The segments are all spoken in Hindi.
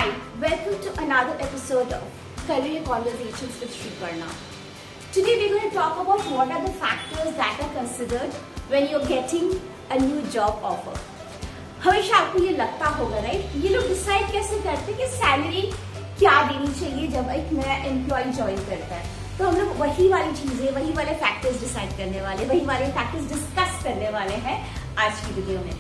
Hi, welcome to another episode of Career Conversations with Sriparna. Today we're going to talk about what are the factors that are considered when you're getting a new job offer. हमेशा आपको ये लगता होगा राइट, ये लोग डिसाइड कैसे करते हैं कि सैलरी क्या देनी चाहिए जब एक नया एम्प्लॉय ज्वाइन करता है. तो हम लोग वही वाली चीजें, वही वाले फैक्टर्स डिसाइड करने वाले, वही वाले फैक्टर्स डिस्कस करने वाले हैं आज की वीडियो में.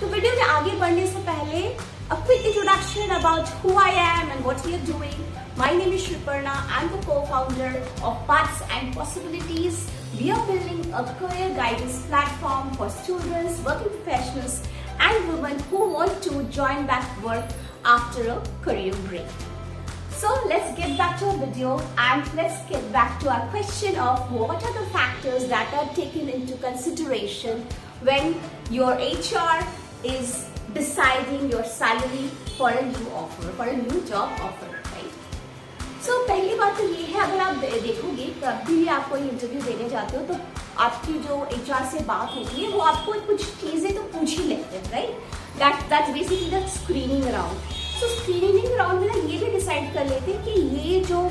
तो वीडियो में आगे बढ़ने से पहले a quick introduction about who I am and what we are doing. My name is Sriparna. I'm the co-founder of Paths and Possibilities. We are building a career guidance platform for students, working professionals and women who want to join back work after a career break. So let's get back to our video and let's get back to our question of what are the factors that are taken into consideration when your HR is deciding your salary for a new offer, for a new job offer, right? So पहली बात तो ये है, अगर आप देखोगे कभी भी आप कोई इंटरव्यू देने जाते हो तो आपकी जो HR से बात होती है वो आपको कुछ चीजें तो पूछ ही लेते हैं, right? That's basically the screening round. So screening round में ना ये भी डिसाइड कर लेते हैं कि ये जो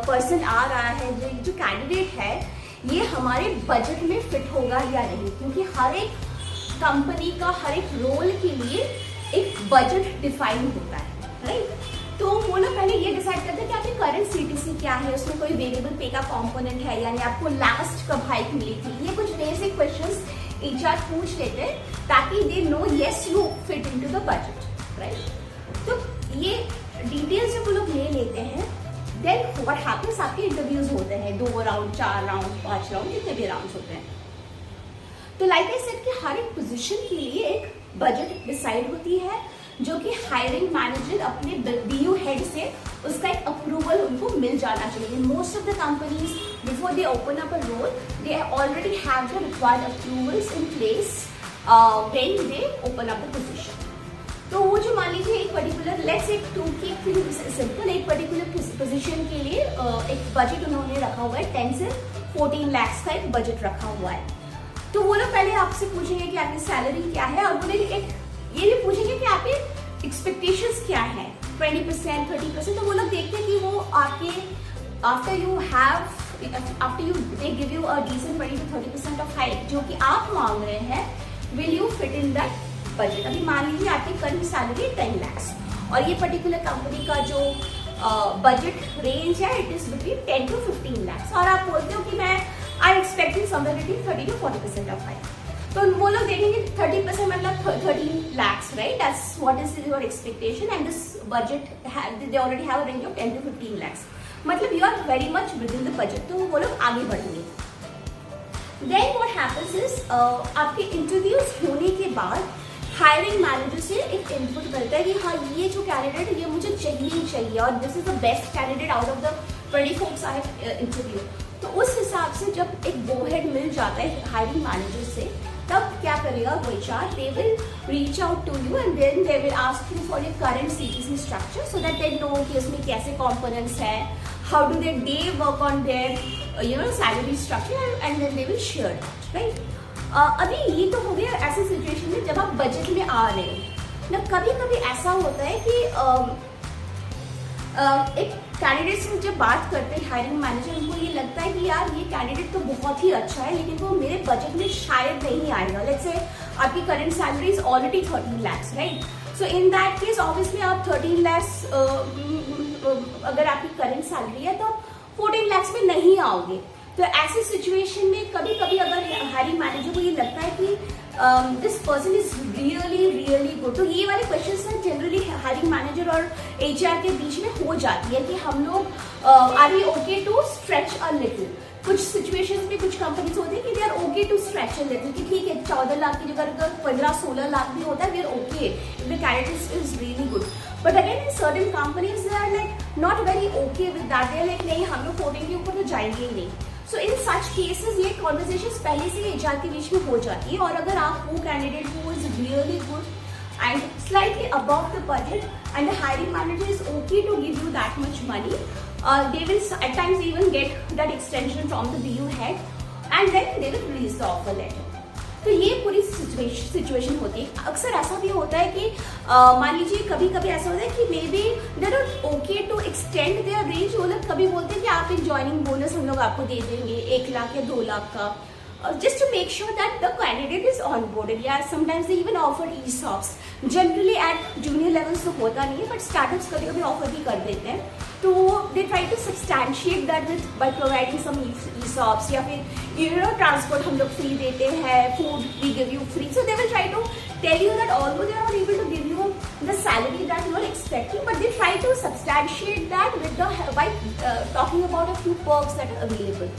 पर्सन आ रहा है, जो कैंडिडेट है, ये हमारे बजट में फिट होगा या नहीं, क्योंकि हर एक कंपनी का हर एक रोल के लिए एक बजट डिफाइन होता है, राइट? तो वो लोग पहले ये डिसाइड करते हैं कि आपकी करंट सीटीसी क्या है, उसमें कोई वेरिएबल पे का कंपोनेंट है, यानी आपको लास्ट कब हाइक मिली थी. ये कुछ बेसिक क्वेश्चंस एचआर पूछ लेते हैं ताकि they know yes you fit into the budget, right? तो ये डिटेल्स जब वो लोग ले लेते हैं, देन व्हाट हैपेंस, आपके इंटरव्यूज होते हैं 2 राउंड, 4 राउंड, 5 राउंड, जितने भी राउंड होते हैं. तो लाइक आई सेड कि हर एक पोजीशन के लिए एक बजट डिसाइड होती है जो कि हायरिंग मैनेजर अपने बीयू हेड से उसका एक अप्रूवल उनको मिल जाना चाहिए. Most of the companies before they open up a role they already have the required approvals in place when they open up the position. तो वो जो मान लीजिए एक पर्टिकुलर लेट्स एक टू की सिंपल एक पर्टिकुलर पोजीशन के लिए एक बजट उन्होंने रखा हुआ है, 10 से 14 लाख का एक बजट रखा हुआ है. तो वो लोग पहले आपसे पूछेंगे कि आपकी सैलरी क्या है, और वो लोग एक ये भी पूछेंगे कि आपके एक्सपेक्टेशंस क्या है, 20%, 30%. तो वो लोग देखते हैं कि वो आपके after you they give you a decent 20 to 30% of hike जो कि आप मांग रहे हैं, will you fit in that budget. अभी मान लीजिए आपकी करंट सैलरी 10 लाख और ये पर्टिकुलर कंपनी का जो बजट रेंज है it is between 10 to 15 lakh, और आप बोलते हो कि मैं I expecting somewhere between 30 to 40% of hike. तो वो लोग देखेंगे 30% मतलब 13 lakhs, right? That's what is your expectation, and this budget they already have a range of 10 to 15 lakhs. मतलब you are very much within the budget. तो वो लोग आगे बढ़ेंगे. Then what happens is आपके इंटरव्यूज होने के बाद हायरिंग मैनेजर से एक इनपुट करता है कि हाँ ये जो कैंडिडेट है ये मुझे चाहिए ही चाहिए और this is the best candidate out of the 20 folks I have interview. तो उस हिसाब से जब एक बोहेड मिल जाता है हायरिंग मैनेजर से, तब क्या करेगा वो HR, they will reach out to you and then they will ask you for your current CTC structure so that they know कि उसमें कैसे कंपोनेंट्स है, how do they work on their salary structure and then they will share that, right? अभी ये तो हो गया ऐसी सिचुएशन में जब आप बजट में आ रहे हैं ना. कभी कभी ऐसा होता है कि एक कैंडिडेट से जब बात करते हैं हायरिंग मैनेजर, उनको ये लगता है कि यार ये कैंडिडेट तो बहुत ही अच्छा है लेकिन वो मेरे बजट में शायद नहीं आएगा. लेट्स से आपकी current salary is already 13 lakhs, right? So in that case obviously आप 13 lakhs अगर आपकी करंट सैलरी है तो 14 lakhs में नहीं आओगे. तो ऐसी सिचुएशन में कभी कभी अगर हायरिंग मैनेजर को ये लगता है कि this person is really good, तो ये वाले क्वेश्चंस ना जनरली हायरिंग मैनेजर और एचआर के बीच में हो जाती है कि हम लोग are we okay to stretch a little. कुछ सिचुएशंस में कुछ कंपनीज होती है कि they are okay to stretch a little, कि ठीक है 14 लाख की जगह अगर 15-16 लाख भी होता है we are okay if the candidate is really good. But again in certain companies they are like not very okay with that, they are like नहीं हम लोग 14 के ऊपर तो जाएंगे ही नहीं. सो इन सच केसेस ये कॉन्वर्सेशंस पहले से एचआर के बीच में हो जाती है, और अगर आप वो candidate who is really good and slightly above the budget and the hiring manager is okay to give you that much money, they will at times even get that extension from the BU head and then they will release the offer letter. तो ये पूरी सिचुएशन होती है। अक्सर ऐसा भी होता है कि मान लीजिए कभी कभी ऐसा होता है कि maybe they not okay to extend their range. वो लोग कभी बोलते हैं कि आप एक ज्वाइनिंग बोनस हम लोग आपको दे देंगे 1 लाख या 2 लाख का, just to make sure that the candidate is onboarded. Yeah, sometimes they even offer ESOPs. Generally at junior levels तो होता नहीं है, but startups कभी कभी ऑफर भी कर देते हैं। तो they try to substantiate that with by providing some ESOPs, या फिर transport हम लोग free देते हैं, food we give you free. So they will try to tell you that although they are not able to give you the salary that you are expecting, but they try to substantiate that with the by talking about a few perks that are available.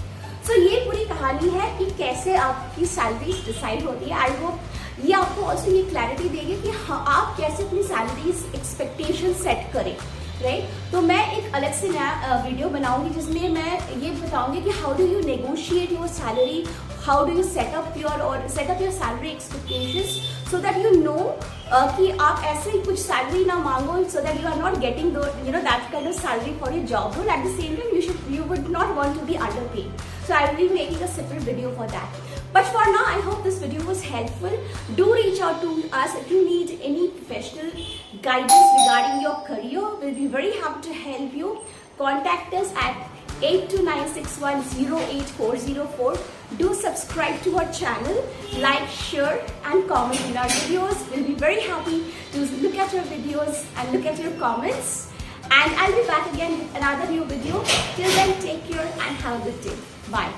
So ये पूरी कहानी है कि कैसे आपकी सैलरीज डिसाइड होती है। आई होप ये आपको ऑल्सो ये क्लैरिटी देगी कि हाँ आप कैसे अपनी सैलरीज एक्सपेक्टेशन सेट करें, राइट। तो मैं एक अलग से नया वीडियो बनाऊंगी जिसमें मैं ये बताऊंगी कि how do you negotiate your salary, how do you set up your salary expectations, so that you know कि आप ऐसे ही कुछ सैलरी ना मांगो, so that you are not getting that kind of salary for your job role. At the same time you would not want to be underpaid. So I will be making a separate video for that. But for now, I hope this video was helpful. Do reach out to us if you need any professional guidance regarding your career. We'll be very happy to help you. Contact us at 8296108404. Do subscribe to our channel, like, share and comment in our videos. We'll be very happy to look at your videos and look at your comments. And I'll be back again with another new video. Till then, take care and have a good day. Bye.